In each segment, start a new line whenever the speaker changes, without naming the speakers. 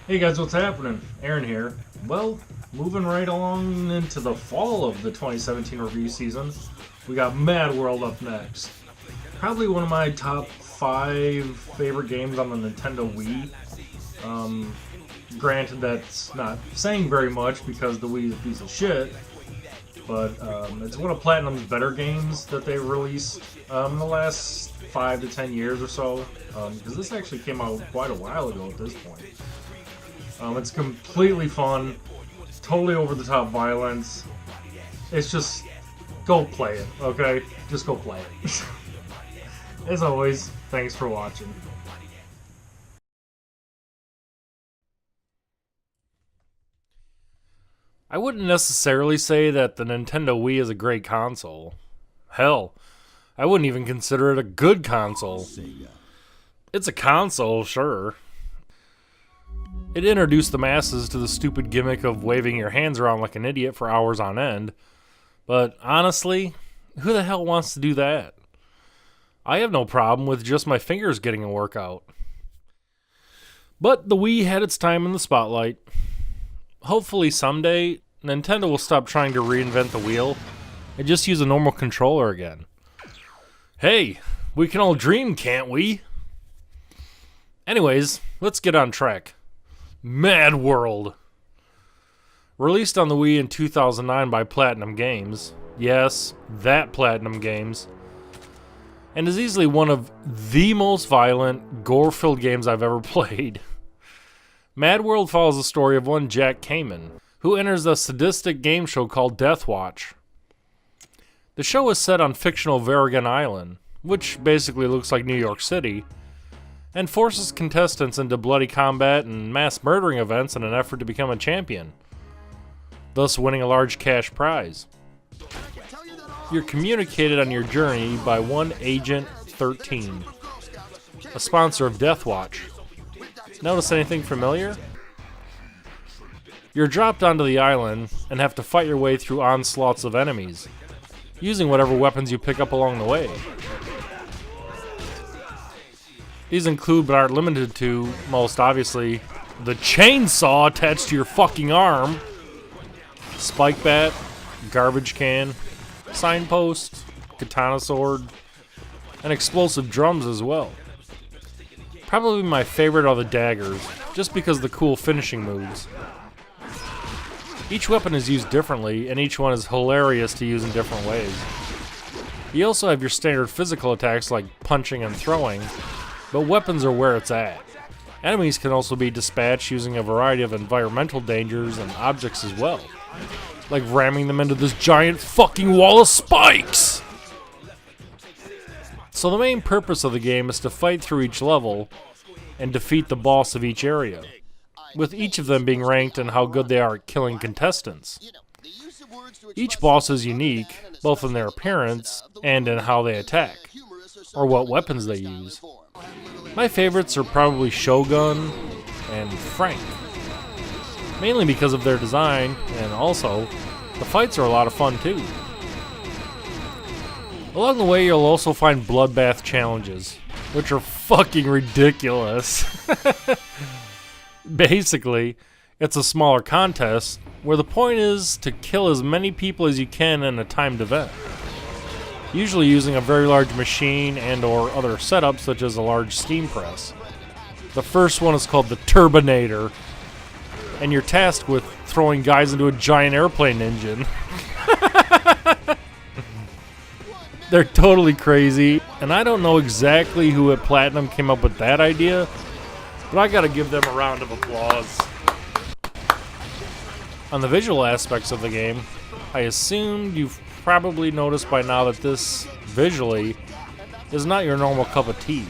Hey guys, what's happening? Aaron here. Well, moving right along into the fall of the 2017 review season, we got Madworld up next. Probably one of my top 5 favorite games on the Nintendo Wii. Granted, that's not saying very much because the Wii is a piece of shit, but it's one of Platinum's better games that they released in the last 5 to 10 years or so, because this actually came out quite a while ago at this point. It's completely fun, totally over-the-top violence. It's just, go play it, okay? Just go play it. As always, thanks for watching. I wouldn't necessarily say that the Nintendo Wii is a great console. Hell, I wouldn't even consider it a good console. It's a console, sure. It introduced the masses to the stupid gimmick of waving your hands around like an idiot for hours on end. But honestly, who the hell wants to do that? I have no problem with just my fingers getting a workout. But the Wii had its time in the spotlight. Hopefully someday, Nintendo will stop trying to reinvent the wheel and just use a normal controller again. Hey, we can all dream, can't we? Anyways, let's get on track. Madworld. Released on the Wii in 2009 by Platinum Games. Yes, that Platinum Games. And is easily one of the most violent, gore-filled games I've ever played. Madworld follows the story of one Jack Kamen, who enters a sadistic game show called Death Watch. The show is set on fictional Varigan Island, which basically looks like New York City, and forces contestants into bloody combat and mass murdering events in an effort to become a champion, thus winning a large cash prize. You're communicated on your journey by one Agent 13, a sponsor of Death Watch. Notice anything familiar? You're dropped onto the island and have to fight your way through onslaughts of enemies, using whatever weapons you pick up along the way. These include, but aren't limited to, most obviously, the chainsaw attached to your fucking arm, spike bat, garbage can, signpost, katana sword, and explosive drums as well. Probably my favorite are the daggers, just because of the cool finishing moves. Each weapon is used differently, and each one is hilarious to use in different ways. You also have your standard physical attacks like punching and throwing, but weapons are where it's at. Enemies can also be dispatched using a variety of environmental dangers and objects as well, like ramming them into this giant fucking wall of spikes! So the main purpose of the game is to fight through each level and defeat the boss of each area, with each of them being ranked in how good they are at killing contestants. Each boss is unique, both in their appearance and in how they attack, or what weapons they use. My favorites are probably Shogun and Frank, mainly because of their design, and also, the fights are a lot of fun too. Along the way, you'll also find bloodbath challenges, which are fucking ridiculous. Basically, it's a smaller contest, where the point is to kill as many people as you can in a timed event. Usually using a very large machine and or other setups such as a large steam press. The first one is called the Turbinator, and you're tasked with throwing guys into a giant airplane engine. They're totally crazy, and I don't know exactly who at Platinum came up with that idea, but I gotta give them a round of applause. On the visual aspects of the game, I assume you've probably noticed by now that this, visually, is not your normal cup of tea.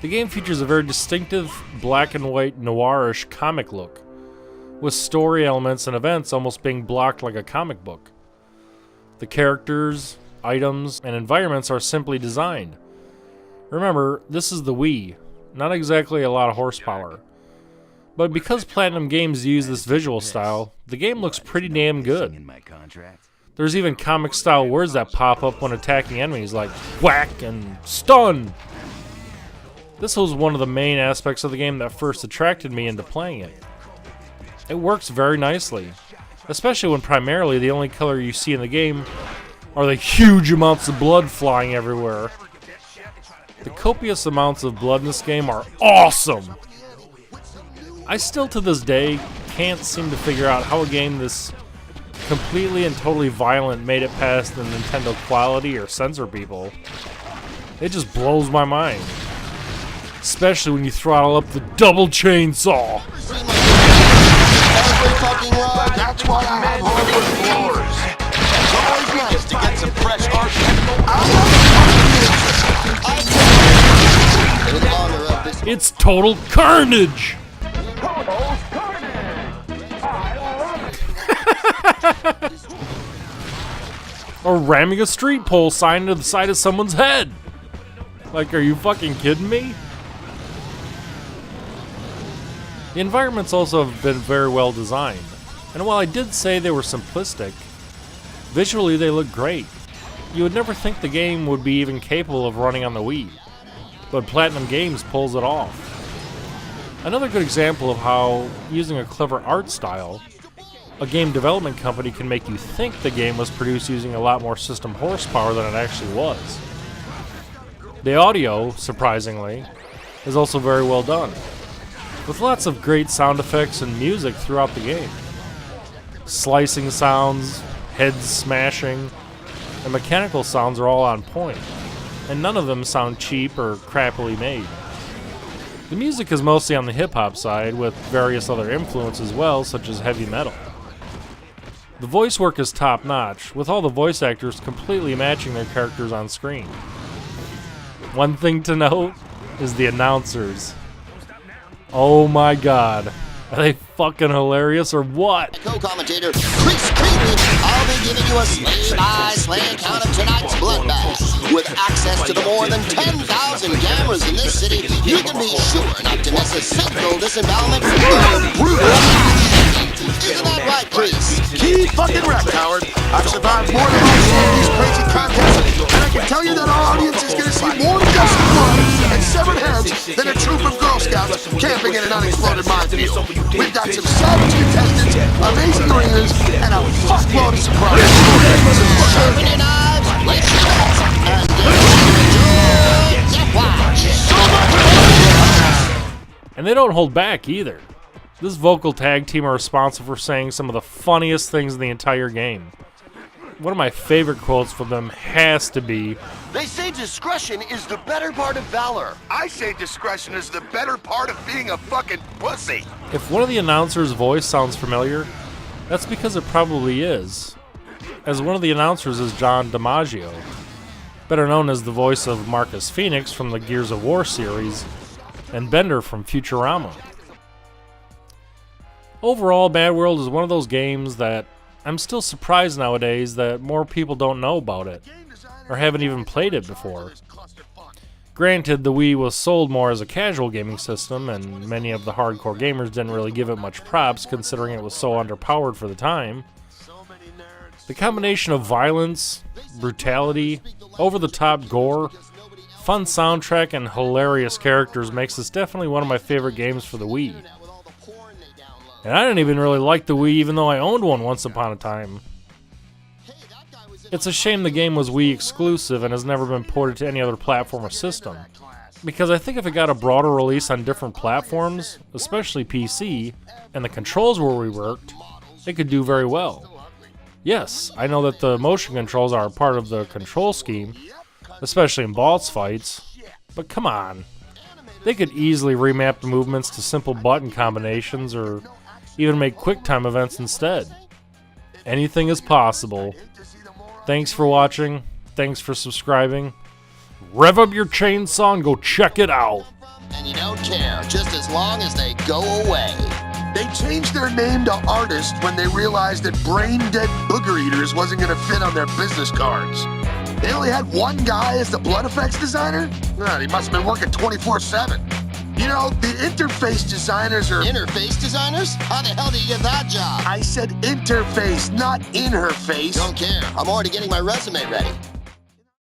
The game features a very distinctive black and white noirish comic look, with story elements and events almost being blocked like a comic book. The characters, items, and environments are simply designed. Remember, this is the Wii, not exactly a lot of horsepower. But because Platinum Games use this visual style, the game looks pretty damn good. There's even comic-style words that pop up when attacking enemies, like whack and stun. This was one of the main aspects of the game that first attracted me into playing it. It works very nicely, especially when primarily the only color you see in the game are the huge amounts of blood flying everywhere. The copious amounts of blood in this game are awesome! I still to this day can't seem to figure out how a game this completely and totally violent made it past the Nintendo quality or censor people. It just blows my mind. Especially when you throttle up the double chainsaw.
Every fucking ride, that's why I have hardwood floors. It's always nice to get some fresh carpet.
It's total carnage! Or ramming a street pole sign into the side of someone's head. Like, are you fucking kidding me? The environments also have been very well designed, and while I did say they were simplistic, visually they look great. You would never think the game would be even capable of running on the Wii, but Platinum Games pulls it off. Another good example of how, using a clever art style, a game development company can make you think the game was produced using a lot more system horsepower than it actually was. The audio, surprisingly, is also very well done, with lots of great sound effects and music throughout the game. Slicing sounds, heads smashing, and mechanical sounds are all on point, and none of them sound cheap or crappily made. The music is mostly on the hip-hop side, with various other influences as well, such as heavy metal. The voice work is top-notch, with all the voice actors completely matching their characters on screen. One thing to note is the announcers. Oh my god. Are they fucking hilarious or what?
Co-commentator Chris Creedy, I'll be giving you a slay-by-slay account of tonight's bloodbath. With access to the more than 10,000 cameras in this city, you can be sure not to miss a single disembowelment or brutal action. Isn't that right, Chris?
Key fucking wreck, Howard. I've survived more than most of these crazy contests, and I can tell you that our audience is going to see more guts and blood and severed heads than a troop of Girl Scouts camping in an unexploded minefield. We've got some savage contestants, amazing arenas, and a fuckload of surprises.
Sharpen your knives, lace your belts, and enjoy the watch.
And they don't hold back either. This vocal tag team are responsible for saying some of the funniest things in the entire game. One of my favorite quotes from them has to be,
They say discretion is the better part of valor.
I say discretion is the better part of being a fucking pussy.
if one of the announcers' voice sounds familiar, that's because it probably is, as one of the announcers is John DiMaggio, better known as the voice of Marcus Phoenix from the Gears of War series, and Bender from Futurama. Overall, Madworld is one of those games that I'm still surprised nowadays that more people don't know about it, or haven't even played it before. Granted, the Wii was sold more as a casual gaming system, and many of the hardcore gamers didn't really give it much props considering it was so underpowered for the time. The combination of violence, brutality, over-the-top gore, fun soundtrack, and hilarious characters makes this definitely one of my favorite games for the Wii. And I didn't even really like the Wii even though I owned one once upon a time. It's a shame the game was Wii exclusive and has never been ported to any other platform or system, because I think if it got a broader release on different platforms, especially PC, and the controls were reworked, it could do very well. Yes, I know that the motion controls are a part of the control scheme, especially in boss fights, but come on. They could easily remap the movements to simple button combinations or even make QuickTime events instead. Anything is possible. Thanks for watching. Thanks for subscribing. Rev up your chainsaw and go check it out.
And you don't care, just as long as they go away.
They changed their name to Artist when they realized that brain-dead booger eaters wasn't going to fit on their business cards. They only had one guy as the blood effects designer? He must have been working 24/7. You know, the interface designers are...
Interface designers? How the hell did you get that job?
I said interface, not in her face.
Don't care. I'm already getting my resume ready.